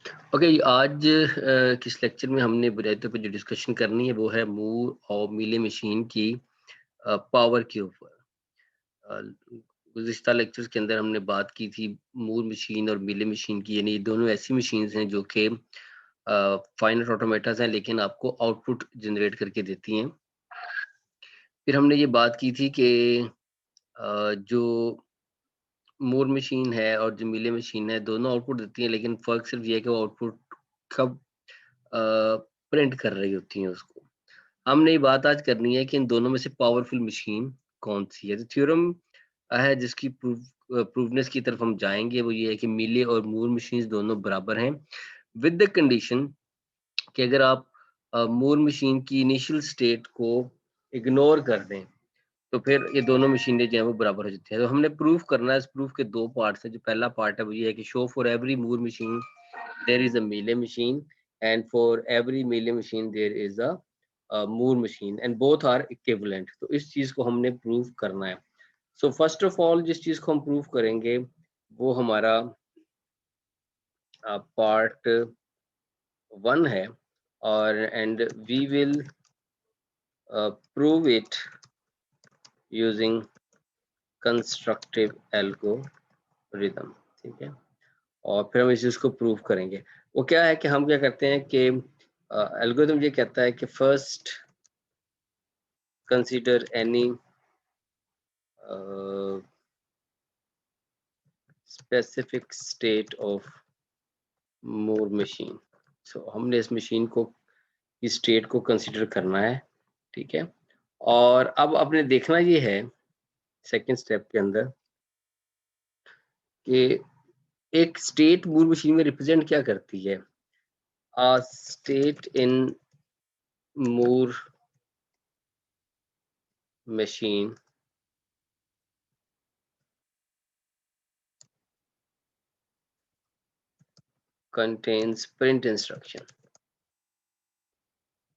Okay, आज किस lecture में हमने बुनियादी तौर पे जो डिस्कशन करनी है वो है मूर और मीले मशीन की पावर के ऊपर। अ, गुज़िश्ता लेक्चर्स के अंदर हमने बात की थी मूर मशीन और मीले मशीन की, यानी ये दोनों ऐसी मशीन्स हैं जो कि फाइनाइट ऑटोमेटास हैं लेकिन आपको आउटपुट जनरेट करके देती हैं। फिर हमने ये बात की थी कि जो मूर मशीन है और जो मीले मशीन है दोनों आउटपुट देती हैं, लेकिन फ़र्क सिर्फ ये है कि वो आउटपुट कब अ, प्रिंट कर रही होती हैं उसको। हमने ये बात आज करनी है कि इन दोनों में से पावरफुल मशीन कौन-सी है। तो थ्योरम है जिसकी प्रूवनेस की तरफ हम जाएँगे, वो ये है कि मीले और मूर मशीन्स दोनों बराबर हैं, विद द कंडीशन कि अगर आप मूर मशीन की इनिशियल स्टेट को इग्नोर कर दें, तो फिर ये दोनों मशीनें जो हैं वो बराबर हो जाती हैं। तो हमने प्रूव करना है, इस प्रूफ के 2 पार्ट्स हैं। जो पहला पार्ट है वो ये है कि so for every Moore machine there is a Mealy machine and for every Mealy machine there is a Moore machine and both are equivalent. तो इस चीज़ को हमने प्रूव करना है। सो फर्स्ट ऑफ ऑल जिस चीज़ को हम प्रूव करेंगे वो हमारा पार्ट 1 है, और and we will prove it using constructive algorithm. ठीक है, और फिर हम इस चीज़ को प्रूव करेंगे। वो क्या है कि हम क्या करते हैं कि एल्गोरिथम ये कहता है कि first consider any specific state of Moore machine. So हमने इस मशीन को इस स्टेट को कंसीडर करना है। ठीक है, और अब आपने देखना ये है सेकंड स्टेप के अंदर कि एक स्टेट मूर मशीन में रिप्रेजेंट क्या करती है। State in Moore machine contains print instruction.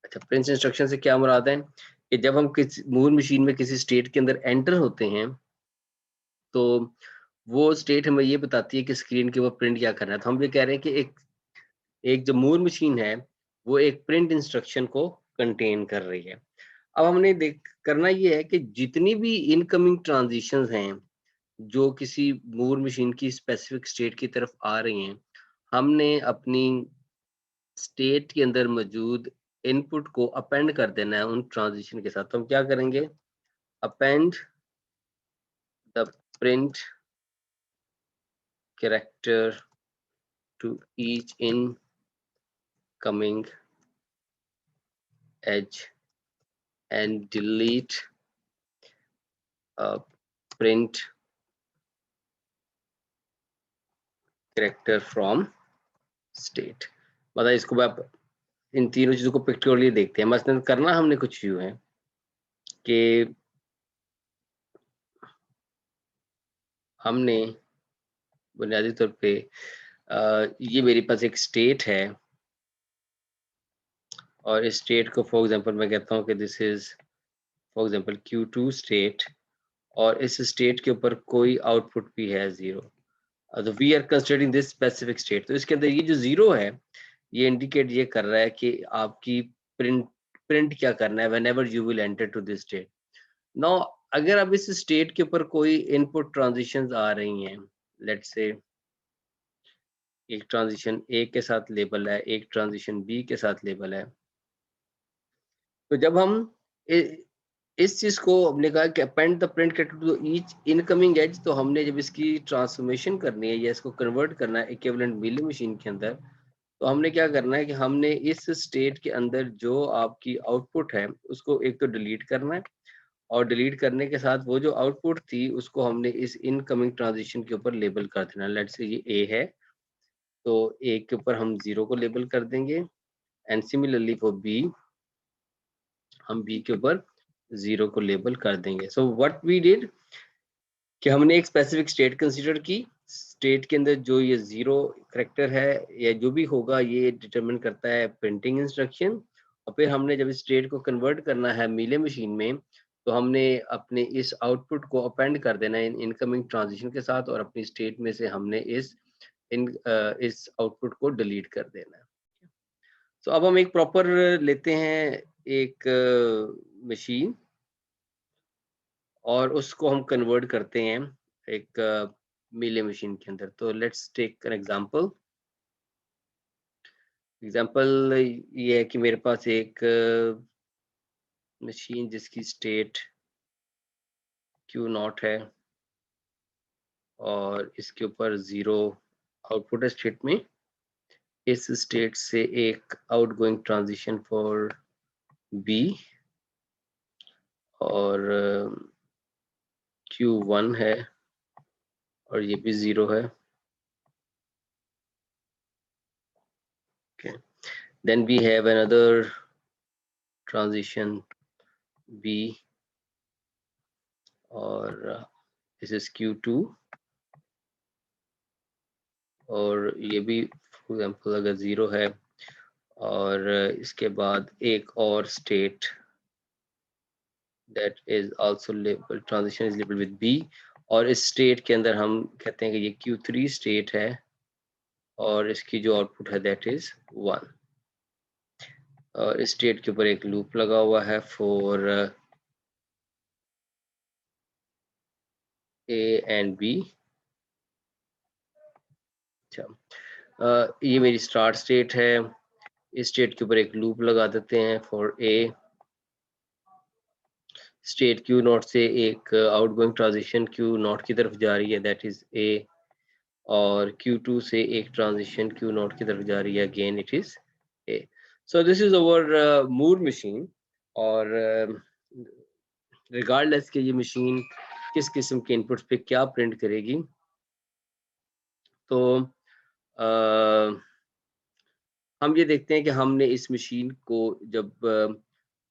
अच्छा, प्रिंट इंस्ट्रक्शन से क्या मुराद है कि जब हम किसी मूर मशीन में किसी स्टेट के अंदर एंटर होते हैं, तो वो स्टेट हमें ये बताती है कि स्क्रीन के ऊपर प्रिंट क्या करना है। तो हम ये कह रहे हैं कि एक एक जो मूर मशीन है, वो एक प्रिंट इंस्ट्रक्शन को कंटेन कर रही है। अब हमने देख करना ये है कि जितनी भी इनकमिंग ट्रांज़िशंस हैं, जो किसी मूर मशीन की स्पेसिफिक स्टेट की तरफ आ रही हैं, हमने अपनी स्टेट के अंदर मौजूद इनपुट को अपेंड कर देना है उन ट्रांज़िशन के साथ। तो हम क्या करेंगे? Append the print character to each incoming edge and delete print character from state। मतलब इसको आप इन तीनों चीज़ों को पिक्टोरियली देखते हैं। मसलन करना हमने कुछ यूँ है कि हमने बुनियादी तौर पे ये मेरे पास एक स्टेट है, और इस स्टेट को फॉर एग्ज़ाम्पल मैं कहता हूँ कि this is for example Q2 state, और इस स्टेट के ऊपर कोई आउटपुट भी है 0। तो we are considering this specific state. तो इसके अंदर ये जो 0 है, ये इंडिकेट ये कर रहा है कि आपकी प्रिंट प्रिंट क्या करना है whenever you will enter to this state. Now अगर अब इस स्टेट के ऊपर कोई इनपुट ट्रांजिशंस आ रही हैं, लेट्स से एक ट्रांजिशन ए के साथ लेबल है, एक ट्रांजिशन बी के साथ लेबल है। तो जब हम इस चीज को हमने कहा कि append the print character to each incoming edge, तो हमने जब इसकी ट्रांसफॉर्मेशन करनी है या इसको कन्वर्ट करना है इक्विवेलेंट मीले मशीन के अंदर, तो हमने क्या करना है कि हमने इस स्टेट के अंदर जो आपकी आउटपुट है उसको एक तो डिलीट करना है, और डिलीट करने के साथ वो जो आउटपुट थी उसको हमने इस इनकमिंग ट्रांजिशन के ऊपर लेबल कर देना। लेट्स से ये ए है, तो ए के ऊपर हम 0 को लेबल कर देंगे, एंड सिमिलरली फॉर बी हम बी के ऊपर 0 को लेबल कर देंगे। सो व्हाट वी डिड कि हमने एक स्पेसिफिक स्टेट कंसीडर की। स्टेट के अंदर जो ये 0 करैक्टर है या जो भी होगा ये डिटरमिन करता है प्रिंटिंग इंस्ट्रक्शन, और फिर हमने जब स्टेट को कन्वर्ट करना है मीले मशीन में, तो हमने अपने इस आउटपुट को अपेंड कर देना है इन इनकमिंग ट्रांजिशन के साथ, और अपनी स्टेट में से हमने इस इस आउटपुट को डिलीट कर देना है। तो अब हम एक प्रॉपर लेते हैं एक मशीन और उसको हम कन्वर्ट करते हैं एक मीले मशीन के अंदर। तो let's take an example. Example ये है कि मेरे पास एक मशीन जिसकी स्टेट Q0 है और इसके ऊपर 0 आउटपुट है स्टेट में। इस स्टेट से एक आउटगोइंग ट्रांजिशन फॉर B और Q1 है और ये भी 0 है। Okay. Then we have another transition B और this is Q2 और ये भी फॉर एग्जाम्पल अगर 0 है और इसके बाद एक और state that is also labeled transition is labeled with B और इस स्टेट के अंदर हम कहते हैं कि ये Q3 स्टेट है और इसकी जो आउटपुट है that is 1 और इस स्टेट के ऊपर एक लूप लगा हुआ है फॉर A and B। अच्छा ये मेरी स्टार्ट स्टेट है। इस स्टेट के ऊपर एक लूप लगा देते हैं फॉर A। स्टेट Q0 से एक आउटगोइंग ट्रांजिशन Q0 की तरफ जा रही है दैट इज A और Q2 से एक ट्रांजिशन Q0 की तरफ जा रही है again it is A। So this is our Moore machine और रिगार्डलेस कि ये मशीन किस किस्म के इनपुट्स पे क्या प्रिंट करेगी, तो हम ये देखते हैं कि हमने इस मशीन को जब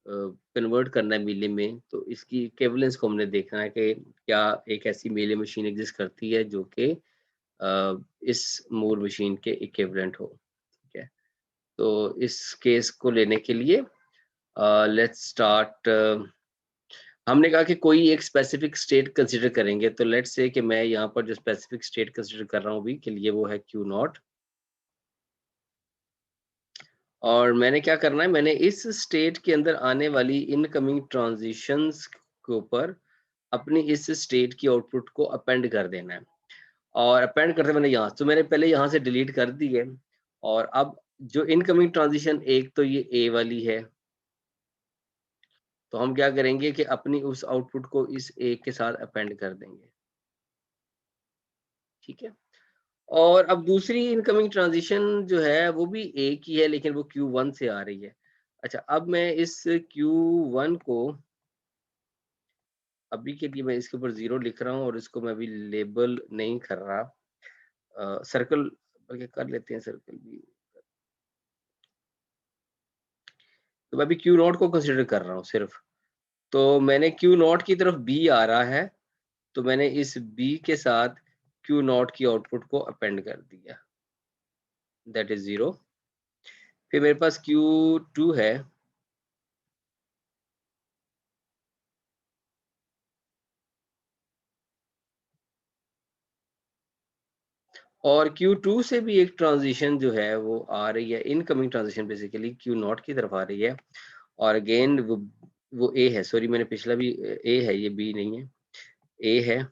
कन्वर्ट करना है मीले में तो इसकी इक्विवेलेंस को हमने देखना है कि क्या एक ऐसी मीले मशीन एग्जिस्ट करती है जो कि इस मूर मशीन के इक्विवेलेंट हो। ठीक है, तो इस केस को लेने के लिए लेट्स स्टार्ट। हमने कहा कि कोई एक स्पेसिफिक स्टेट कंसीडर करेंगे, तो लेट्स से कि मैं यहाँ पर जो स्पेसिफिक स्टेट कंसीडर कर रहा हूँ अभी के लिए वो है Q0 और मैंने क्या करना है, मैंने इस स्टेट के अंदर आने वाली इनकमिंग ट्रांजिशंस के ऊपर अपनी इस स्टेट की आउटपुट को अपेंड कर देना है और अपेंड करते मैंने यहाँ तो मैंने पहले यहाँ से डिलीट कर दी है और अब जो इनकमिंग ट्रांजिशन एक तो ये A वाली है, तो हम क्या करेंगे कि अपनी उस आउटपुट को इस A के साथ अपेंड कर देंगे। ठीक है, और अब दूसरी इनकमिंग ट्रांजिशन जो है वो भी A की है लेकिन वो Q1 से आ रही है। अच्छा, अब मैं इस Q1 को अभी के लिए मैं इसके ऊपर 0 लिख रहा हूँ और इसको मैं अभी लेबल नहीं कर रहा। सर्कल बल्कि कर लेते हैं सर्कल भी। तो मैं अभी Q0 को कंसिडर कर रहा हूँ सिर्फ। तो मैंने Q0 की तरफ B आ रहा है तो मैंने इस B के साथ Q0 की आउटपुट को अपेंड कर दिया दैट इज 0। फिर मेरे पास Q2 है और Q2 से भी एक ट्रांजिशन जो है वो आ रही है, इनकमिंग ट्रांजिशन बेसिकली Q0 की तरफ आ रही है और अगेन वो A है, सॉरी मैंने पिछला भी A है, ये B नहीं है, A है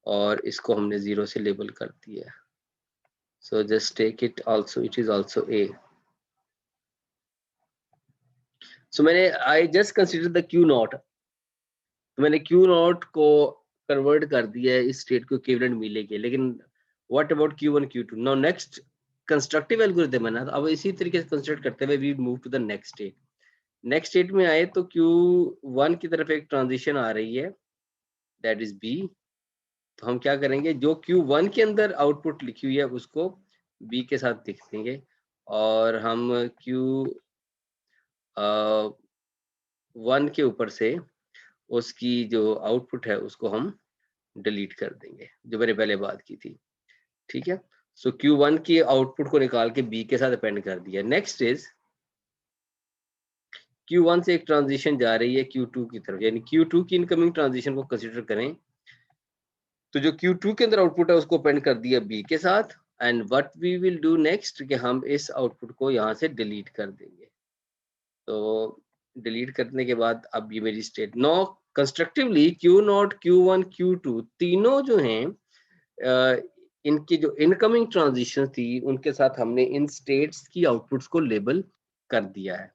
और इसको हमने 0 से लेबल कर दिया। So just take it also, it is also A। So मैंने I just consider the Q0, तो मैंने Q0 को कन्वर्ट कर दिया है इस स्टेट को इक्विवेलेंट मिले के, लेकिन what about Q1 Q2? Now next constructive algorithm है ना, तो अब इसी तरीके से कंस्ट्रक्ट करते हुए we move to the next state. Next state में आए तो Q1 की तरफ एक ट्रांजिशन आ रही है दैट इज B। तो हम क्या करेंगे, जो Q1 के अंदर आउटपुट लिखी हुई है उसको B के साथ लिख देंगे और हम Q1 के ऊपर से उसकी जो आउटपुट है उसको हम डिलीट कर देंगे जो मैंने पहले बात की थी। ठीक है, सो Q1 की आउटपुट को निकाल के B के साथ अपेंड कर दिया। नेक्स्ट इज Q1 से एक ट्रांजिशन जा रही है Q2 की तरफ, यानी Q2 की इनकमिंग ट्रांजिशन को कंसीडर करें तो जो Q2 के अंदर आउटपुट है उसको अपेंड कर दिया B के साथ and what we will do next कि हम इस आउटपुट को यहाँ से डिलीट कर देंगे। तो डिलीट करने के बाद अब ये मेरी state no constructively Q0 Q1 Q2 तीनों जो हैं इनकी जो इनकमिंग ट्रांजिशन थी उनके साथ हमने इन स्टेट्स की आउटपुट्स को लेबल कर दिया है।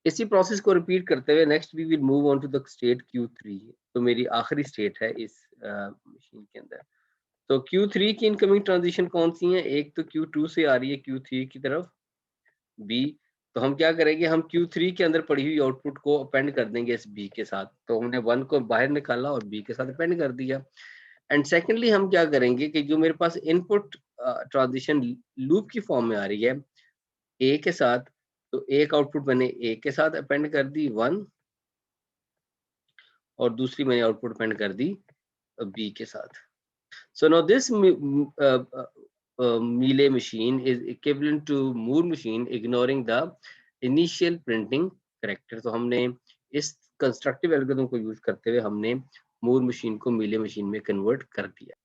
इसी प्रोसेस को रिपीट करते हुए next we will move on to the state Q3। तो मेरी आखिरी स्टेट है इस मशीन के अंदर। तो Q3 की इनकमिंग ट्रांजिशन कौन सी है? एक तो Q2 से आ रही है Q3 की तरफ B। तो हम क्या करेंगे, हम Q3 के अंदर पड़ी हुई आउटपुट को अपेंड कर देंगे इस B के साथ। तो हमने 1 को बाहर निकाला और B के साथ अपेंड कर दिया। एंड सेकेंडली हम क्या करेंगे कि जो मेरे पास इनपुट ट्रांजिशन लूप की फॉर्म में आ रही है A के साथ, तो एक आउटपुट मैंने A के साथ अपेंड कर दी 1 और दूसरी मैंने आउटपुट अपेंड कर दी B के साथ। So now this Mealy machine is equivalent to Moore machine ignoring the initial printing character। तो हमने इस कंस्ट्रक्टिव एल्गोरिथम को यूज करते हुए हमने मूर मशीन को मीले मशीन में कन्वर्ट कर दिया।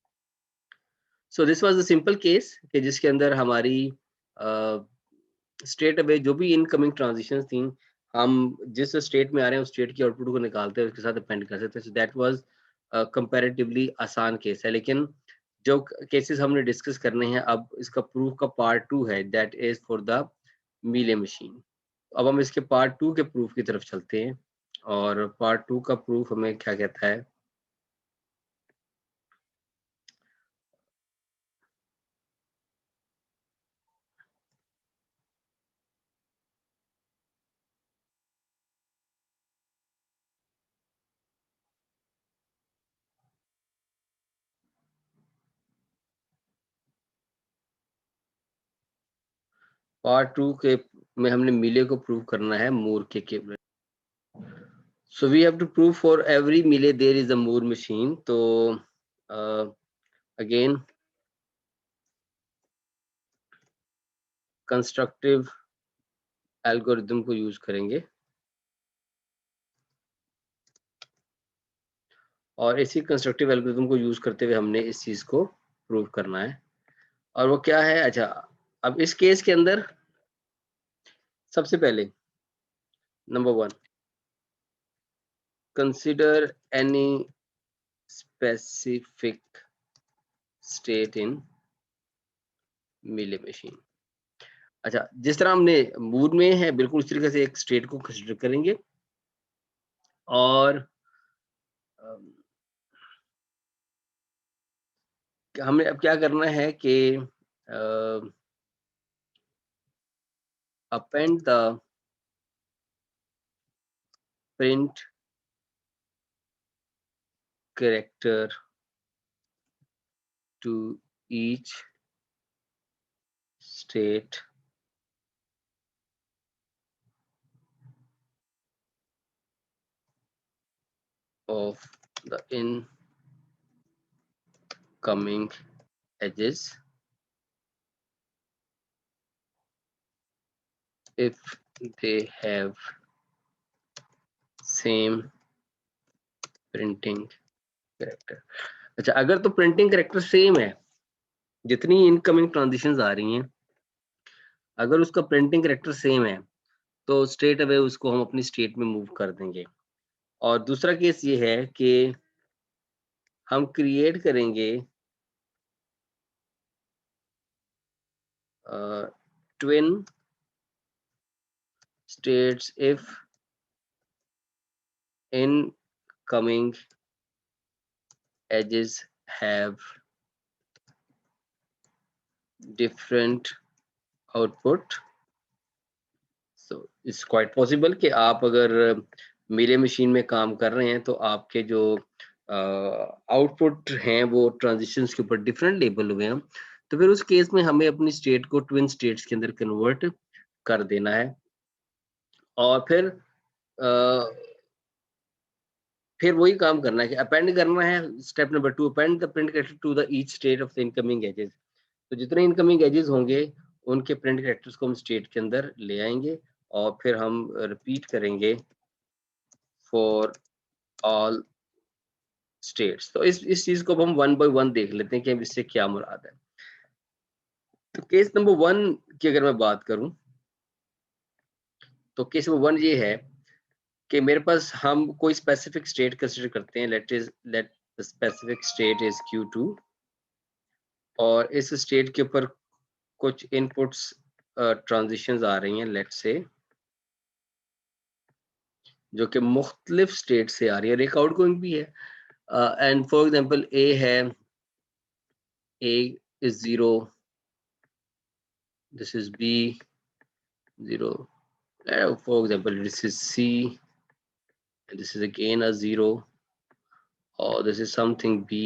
So this was the simple case कि जिसके अंदर हमारी स्टेट अवे जो भी इनकमिंग ट्रांजिशंस थी, हम जिस स्टेट में आ रहे हैं उस स्टेट की आउटपुट को निकालते हैं उसके साथ अपेंड कर सकते हैं। सो दैट वाज कंपैरेटिवली आसान केस है। लेकिन जो केसेस हमने डिस्कस करने हैं अब इसका प्रूफ का पार्ट 2 है, that is for the Mealy machine. अब हम इसके पार्ट 2 के प्रूफ की तरफ चलते हैं और पार्ट 2 का प्रूफ हमें क्या कहता है। पार्ट 2 के में हमने मीले को प्रूव करना है मूर के केवल। So we have to prove for every Mealy there is a Moore machine। तो again कंस्ट्रक्टिव एल्गोरिथम को यूज करेंगे और इसी कंस्ट्रक्टिव एल्गोरिथम को यूज करते हुए हमने इस चीज को प्रूव करना है। और वो क्या है? अच्छा, अब इस केस के अंदर सबसे पहले number 1, consider any specific state in Mealy machine. अच्छा, जिस तरह हमने मूड में है बिल्कुल उस तरीके से एक स्टेट को कंसिडर करेंगे और हमें अब क्या करना है कि append the print character to each state of the incoming edges if they have same printing character। अच्छा, अगर तो प्रिंटिंग कैरेक्टर सेम है, जितनी इनकमिंग ट्रांजिशंस आ रही हैं अगर उसका प्रिंटिंग कैरेक्टर सेम है तो स्ट्रेट अवे उसको हम अपनी स्टेट में मूव कर देंगे। और दूसरा केस ये है कि हम क्रिएट करेंगे twin states if incoming edges have different output। so it's quite possible कि आप अगर मेरे मशीन में काम कर रहे हैं तो आपके जो आउटपुट हैं वो ट्रांजिशंस के ऊपर डिफरेंट लेबल हुए हैं, तो फिर उस केस में हमें अपनी स्टेट को ट्विन स्टेट्स के अंदर कन्वर्ट कर देना है। और फिर वही काम करना है कि अपेंड करना है। Step number 2, append the print character to the each state of the incoming edges. तो जितने इनकमिंग एजेस होंगे उनके प्रिंट कैरेक्टर्स को हम स्टेट के अंदर ले आएंगे और फिर हम रिपीट करेंगे फॉर ऑल स्टेट्स। तो इस चीज को हम 1 बाय 1 देख लेते हैं कि अब इससे क्या मुराद है। केस नंबर 1 की अगर मैं बात करूं, तो केस नंबर 1 ये है कि मेरे पास हम कोई स्पेसिफिक स्टेट कंसीडर करते हैं, let the specific state is Q2, और इस स्टेट के ऊपर कुछ इनपुट्स ट्रांजिशंस आ रही हैं, लेट्स से, जो कि मुख्तलिफ स्टेट से आ रही है और एक आउटगोइंग भी है। एंड फॉर एग्जांपल ए है, A is 0, this is B 0, for example this is C, and this is again a 0, or this is something B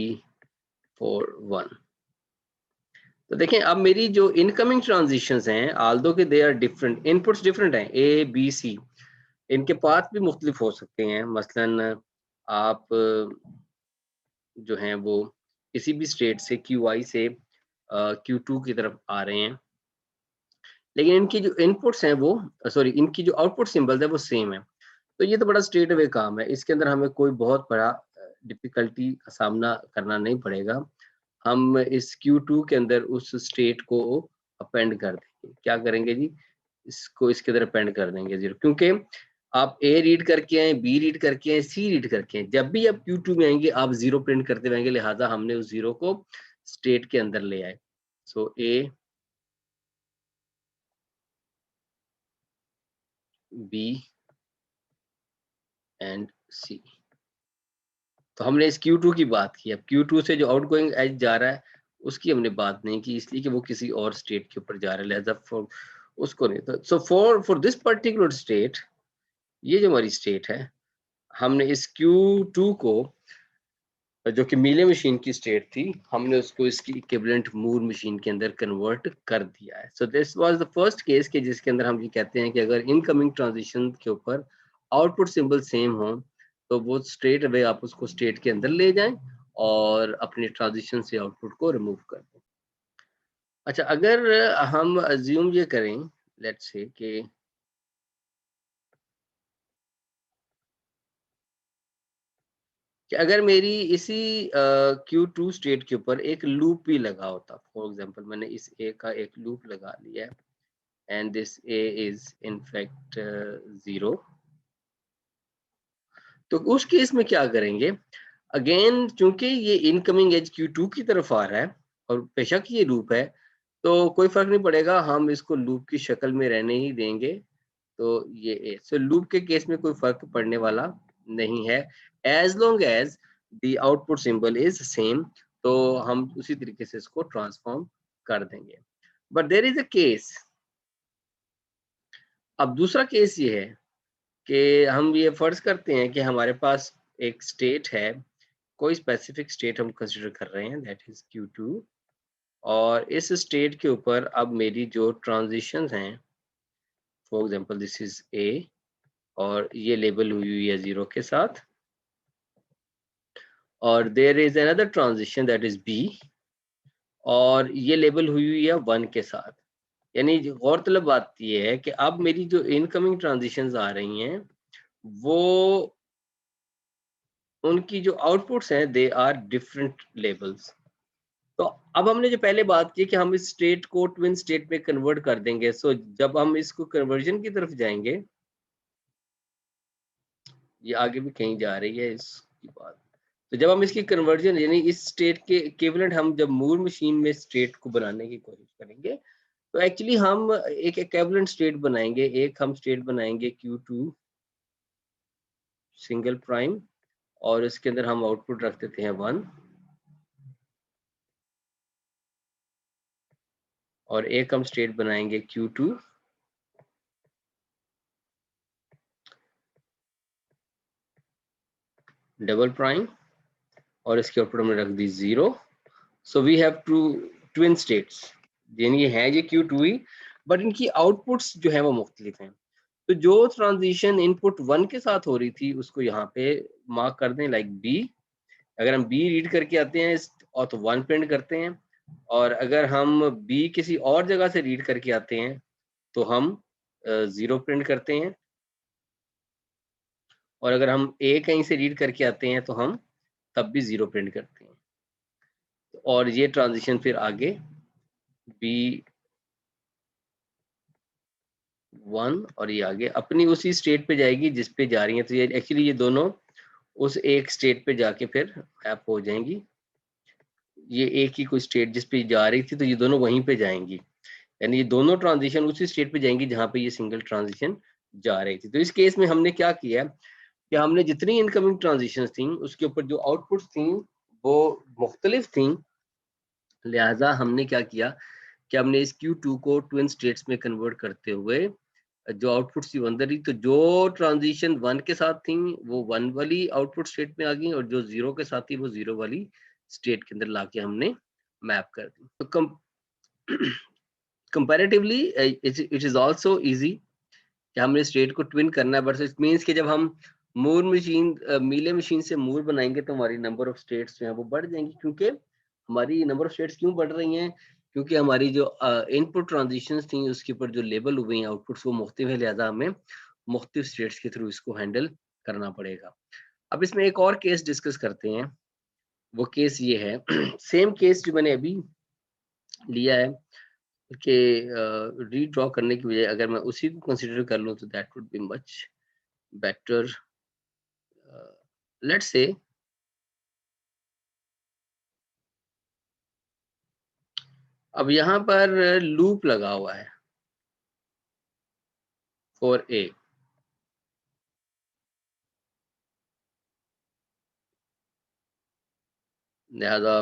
for 1. तो देखें अब मेरी जो इनकमिंग ट्रांजिशंस हैं, आल्दो के they are different, inputs different हैं, A B C, इनके path भी मुख्तलिफ हो सकते हैं। मसलन आप जो हैं वो किसी भी स्टेट से QI से Q2 की तरफ आ रहे हैं, लेकिन इनकी जो इनपुट्स हैं वो सॉरी इनकी जो आउटपुट सिंबल्स है वो सेम है। तो ये तो बड़ा स्ट्रेट अवे काम है, इसके अंदर हमें कोई बहुत बड़ा डिफिकल्टी का सामना करना नहीं पड़ेगा। हम इस Q2 के अंदर उस स्टेट को अपेंड कर देंगे। क्या करेंगे जी? इसको इसके अंदर अपेंड कर देंगे 0, क्योंकि आप A रीड करके आए, B रीड करके आए, C रीड करके आए, जब भी आप Q2 में आएंगे आप 0 प्रिंट करते रहेंगे, लिहाजा हमने उस 0 को स्टेट के अंदर ले आए। सो A B एंड C। तो हमने इस Q2 की बात की। अब Q2 से जो आउटगोइंग एज जा रहा है उसकी हमने बात नहीं की, इसलिए कि वो किसी और स्टेट के ऊपर जा रहा है, लिहाजा फॉर उसको नहीं। तो so for this particular state, ये जो हमारी स्टेट है, हमने इस Q2 को, जो कि मीले मशीन की स्टेट थी, हमने उसको इसकी इक्विवेलेंट मूर मशीन के अंदर कन्वर्ट कर दिया है। So this was the first case के जिसके अंदर हम ये कहते हैं कि अगर इनकमिंग ट्रांजिशन के ऊपर आउटपुट सिंबल सेम हो तो वो स्ट्रेट अवे आप उसको स्टेट के अंदर ले जाएं और अपने ट्रांजिशन से आउटपुट को रिमूव कर दें। अच्छा, अगर हम अज्यूम ये करें, लेट्स से कि अगर मेरी इसी Q2 स्टेट के ऊपर एक लूप भी लगा होता, फॉर एग्जांपल मैंने इस A का एक लूप लगा लिया है, and this A is in fact 0, तो उस केस में क्या करेंगे? अगेन चूंकि ये इनकमिंग एज Q2 की तरफ आ रहा है और बेशक ये लूप है, तो कोई फर्क नहीं पड़ेगा, हम इसको लूप की शक्ल में रहने ही देंगे। तो ये सो लूप के केस में कोई फर्क पड़ने वाला नहीं है, as long as the output symbol is same, तो हम उसी तरीके से इसको ट्रांसफॉर्म कर देंगे। But there is a case, अब दूसरा केस ये है कि हम ये फर्ज करते हैं कि हमारे पास एक स्टेट है, कोई स्पेसिफिक स्टेट हम कंसिडर कर रहे हैं, दैट इज Q2, और इस स्टेट के ऊपर अब मेरी जो ट्रांजिशंस हैं, for example this is A, और ये लेबल हुई है 0 के साथ, और there is another transition that is B, और ये लेबल हुई है 1 के साथ। यानी गौरतलब बात ये है कि अब मेरी जो इनकमिंग ट्रांजिशंस आ रही हैं वो उनकी जो आउटपुट्स हैं दे आर डिफरेंट लेबल्स। तो अब हमने जो पहले बात की कि हम इस स्टेट को ट्विन स्टेट में कन्वर्ट कर देंगे, सो जब हम इसको कन्वर्जन की तरफ जाएंगे, ये आगे भी कहीं जा रही है इसकी बात, तो जब हम इसकी कन्वर्जन यानी इस स्टेट के इक्विवेलेंट हम जब मूर मशीन में स्टेट को बनाने की कोशिश करेंगे, तो एक्चुअली हम एक इक्विवेलेंट स्टेट बनाएंगे, एक हम स्टेट बनाएंगे Q2 सिंगल प्राइम, और इसके अंदर हम आउटपुट रख देते हैं 1, और एक हम स्टेट बनाएंगे Q2 डबल प्राइम, और इसके आउटपुट हमने रख दी 0। So we have two twin states, यानी ये है ये Q2 ही, बट इनकी आउटपुट्स जो है वो मुख्तलिफ हैं। तो जो ट्रांजिशन इनपुट 1 के साथ हो रही थी उसको यहाँ पे मार्क कर दें लाइक B। अगर हम B रीड करके आते हैं और तो 1 प्रिंट करते हैं, और अगर हम B किसी और जगह से रीड करके आते हैं तो हम 0 प्रिंट करते हैं, और अगर हम A कहीं से रीड करके आते हैं तो हम तब भी 0 प्रिंट करते हैं। और ये ट्रांजिशन फिर आगे B 1 और ये आगे अपनी उसी स्टेट पे जाएगी जिस पे जा रही है। तो ये एक्चुअली ये दोनों उस एक स्टेट पे जाके फिर मैप हो जाएंगी। ये एक ही कोई स्टेट जिस पे जा रही थी तो ये दोनों वहीं पे जाएंगी, यानी ये दोनों ट्रांजिशन उसी स्टेट पे जाएंगी जहां पे ये सिंगल ट्रांजिशन जा रही थी। तो इस केस में हमने क्या किया कि हमने जितनी इनकमिंग ट्रांजिशन थी उसके ऊपर जो आउटपुट थी वो मुख्तलिफ थी, लिहाजा हमने क्या किया कि हमने इस Q2 को ट्विन स्टेट्स में कन्वर्ट करते हुए जो आउटपुट थी वो अंदर ही, तो जो ट्रांजिशन 1 के साथ थी वो 1 वाली आउटपुट स्टेट में आ गई और जो 0 के साथ थी वो 0 वाली स्टेट के अंदर लाके हमने मैप कर दी। तो comparatively it is also easy कि हमने स्टेट को ट्विन करना है, बट इट मींस कि जब हम मूर मशीन मीले मशीन से मूर बनाएंगे तो हमारी नंबर ऑफ स्टेट्स जो है वो बढ़ जाएंगी, क्योंकि हमारी नंबर ऑफ स्टेट्स क्यों बढ़ रही हैं, क्योंकि हमारी जो इनपुट ट्रांजिशंस थी उसके ऊपर जो लेबल हुए हैं आउटपुट्स वो मुख्तलिफ है, लिहाजा हमें मुख्तलिफ स्टेट्स के थ्रू इसको हैंडल करना पड़ेगा। अब इसमें एक और केस डिस्कस करते हैं, वो केस ये है सेम केस जो मैंने अभी लिया है कि रीड्रॉ करने की बजाय अगर मैं उसी को कंसीडर कर लूं तो that would be much better. Let's say अब यहाँ पर लूप लगा हुआ है फॉर ए, लिहाजा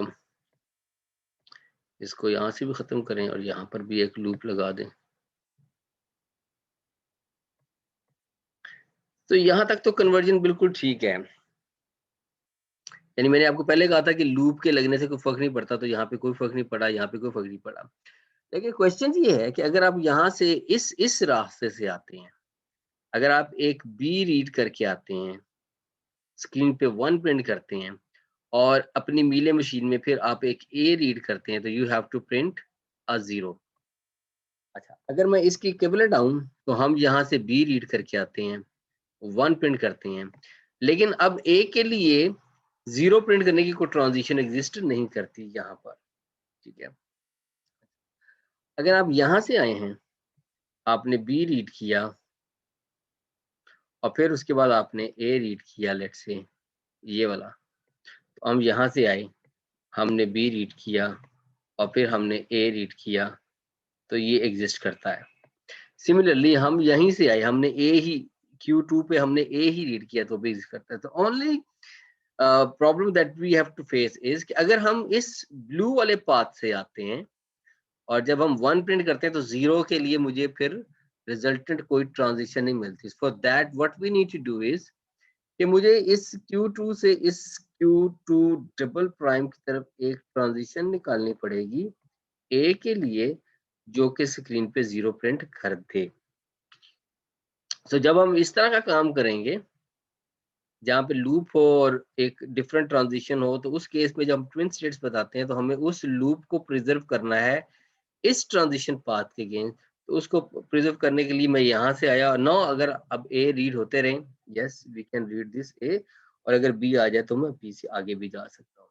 इसको यहाँ से भी खत्म करें और यहाँ पर भी एक लूप लगा दें। तो यहाँ तक तो कन्वर्जन बिल्कुल ठीक है, यानी मैंने आपको पहले कहा था कि लूप के लगने से कोई फर्क नहीं पड़ता, तो यहाँ पे कोई फर्क नहीं पड़ा, यहाँ पे कोई फर्क नहीं पड़ा। लेकिन क्वेश्चन ये है कि अगर आप यहाँ से इस रास्ते से आते हैं, अगर आप एक बी रीड करके आते हैं, स्क्रीन पे 1 प्रिंट करते हैं और अपनी मीले मशीन में फिर आप एक ए रीड करते हैं, तो you have to print a 0। अच्छा, अगर मैं इसकी इक्विवेलेंट आऊं तो हम यहाँ से बी रीड करके आते हैं, 1 प्रिंट करते हैं, लेकिन अब ए के लिए 0 प्रिंट करने की कोई ट्रांजिशन एग्जिस्ट नहीं करती यहाँ पर, ठीक है। अगर आप यहाँ से आए हैं, आपने बी रीड किया और फिर उसके बाद आपने ए रीड किया, लेट्स से ये वाला, तो हम यहाँ से आए, हमने बी रीड किया और फिर हमने ए रीड किया, तो ये एग्जिस्ट करता है। सिमिलरली हम यहीं से आए, हमने ए ही Q2 पे हमने ए ही रीड किया तो भी एग्जिस्ट करता है। तो only problem that we have to face is कि अगर हम इस ब्लू वाले पाथ से आते हैं और जब हम 1 प्रिंट करते हैं तो 0 के लिए मुझे फिर रिजल्टेंट कोई ट्रांजिशन नहीं मिलती। For that what we need to do is कि मुझे इस Q2 से इस Q2 डबल प्राइम की तरफ एक ट्रांजिशन निकालनी पड़ेगी ए के लिए, जो कि स्क्रीन पे 0 प्रिंट कर दे। तो जब हम इस तरह का काम करेंगे जहाँ पे लूप हो और एक डिफरेंट ट्रांजिशन हो, तो उस केस में जब हम ट्विन स्टेट्स बताते हैं तो हमें उस लूप को प्रिजर्व करना है इस ट्रांजिशन पाथ के अगेंस्ट। तो उसको प्रिजर्व करने के लिए मैं यहाँ से आया और नो, अगर अब ए रीड होते रहे, yes we can read this A, और अगर बी आ जाए तो मैं बी से आगे भी जा सकता हूँ।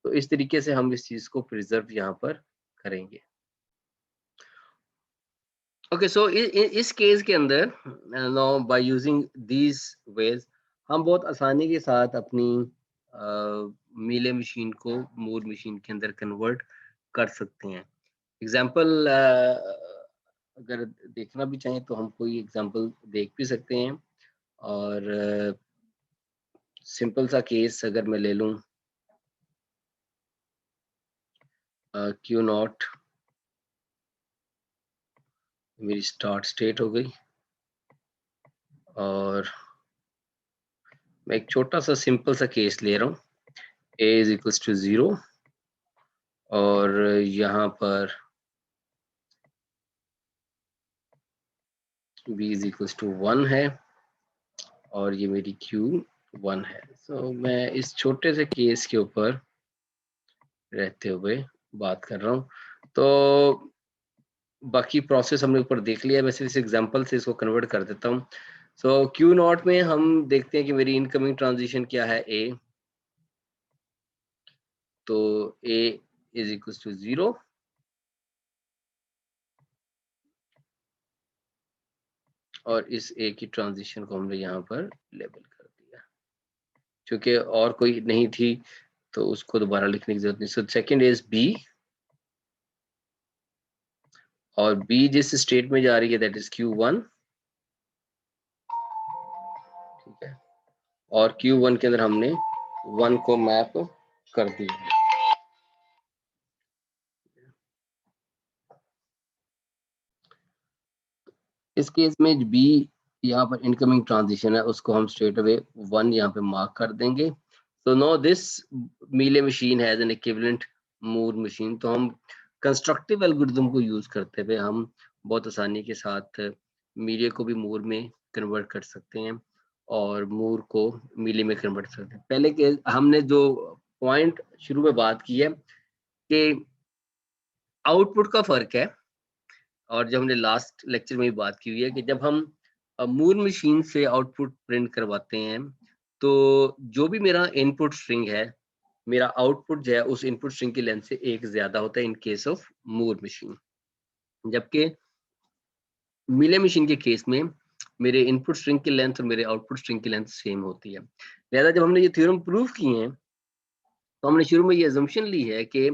तो इस तरीके से हम इस चीज को प्रिजर्व यहाँ पर करेंगे। ओके, सो इस केस के अंदर now by using these veg हम बहुत आसानी के साथ अपनी मीले मशीन को मूर मशीन के अंदर कन्वर्ट कर सकते हैं। एग्जाम्पल अगर देखना भी चाहें तो हम कोई एग्जाम्पल देख भी सकते हैं, और सिंपल सा केस अगर मैं ले लूं, Q0 मेरी स्टार्ट स्टेट हो गई और मैं एक छोटा सा सिंपल सा केस ले रहा हूँ, a इज इक्वल्स टू 0 और यहाँ पर b इज इक्वल्स टू 1 है और ये मेरी Q1 है। so, मैं इस छोटे से केस के ऊपर रहते हुए बात कर रहा हूँ। तो बाकी प्रोसेस हमने ऊपर देख लिया है, मैं सिर्फ इस एग्जांपल से इसको कन्वर्ट कर देता हूँ। सो Q0 में हम देखते हैं कि मेरी इनकमिंग ट्रांजिशन क्या है, A, तो A इज इक्वल टू 0 और इस ए की ट्रांजिशन को हमने यहाँ पर लेबल कर दिया, क्योंकि और कोई नहीं थी तो उसको दोबारा लिखने की जरूरत नहीं। सो सेकंड इज बी, और बी जिस स्टेट में जा रही है दैट इज Q1, ठीक है, और Q1 के अंदर हमने 1 को मैप कर दिया है। इस केस में बी यहाँ पर इनकमिंग ट्रांजिशन है, उसको हम स्ट्रेट अवे 1 यहाँ पे मार्क कर देंगे। तो no this Mealy machine has an equivalent Moore machine. तो हम कंस्ट्रक्टिव एल्गोरिथम को यूज करते हुए हम बहुत आसानी के साथ मीले को भी मूर में कन्वर्ट कर सकते हैं और मूर को मीले में कन्वर्ट कर सकते हैं। पहले के हमने जो पॉइंट शुरू में बात की है कि आउटपुट का फर्क है, और जब हमने लास्ट लेक्चर में भी बात की हुई है कि जब हम मूर मशीन से आउटपुट प्रिंट करवाते हैं तो जो भी मेरा इनपुट स्ट्रिंग है, मेरा आउटपुट जो है उस इनपुट स्ट्रिंग की लेंथ से एक ज्यादा होता है in case of Moore machine, जबकि मिले मशीन के केस में मेरे इनपुट स्ट्रिंग की लेंथ और मेरे आउटपुट स्ट्रिंग की लेंथ सेम होती है। लिहाजा जब हमने ये थ्योरम प्रूव किए हैं तो हमने शुरू में ये अजम्पशन ली है कि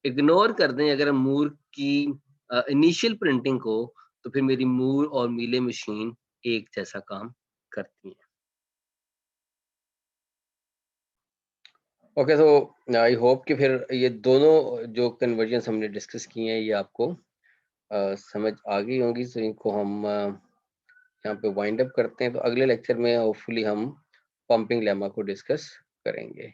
इग्नोर कर दें अगर हम मूर की इनिशियल प्रिंटिंग को, तो फिर मेरी मूर और मीले मशीन एक जैसा काम करती हैं। ओके, तो आई होप कि फिर ये दोनों जो कन्वर्जन्स हमने डिस्कस किए हैं ये आपको समझ आ गई होंगी। तो इनको हम यहाँ पे वाइंड अप करते हैं। तो अगले लेक्चर में होपफुली हम पंपिंग लेमा को डिस्कस करेंगे।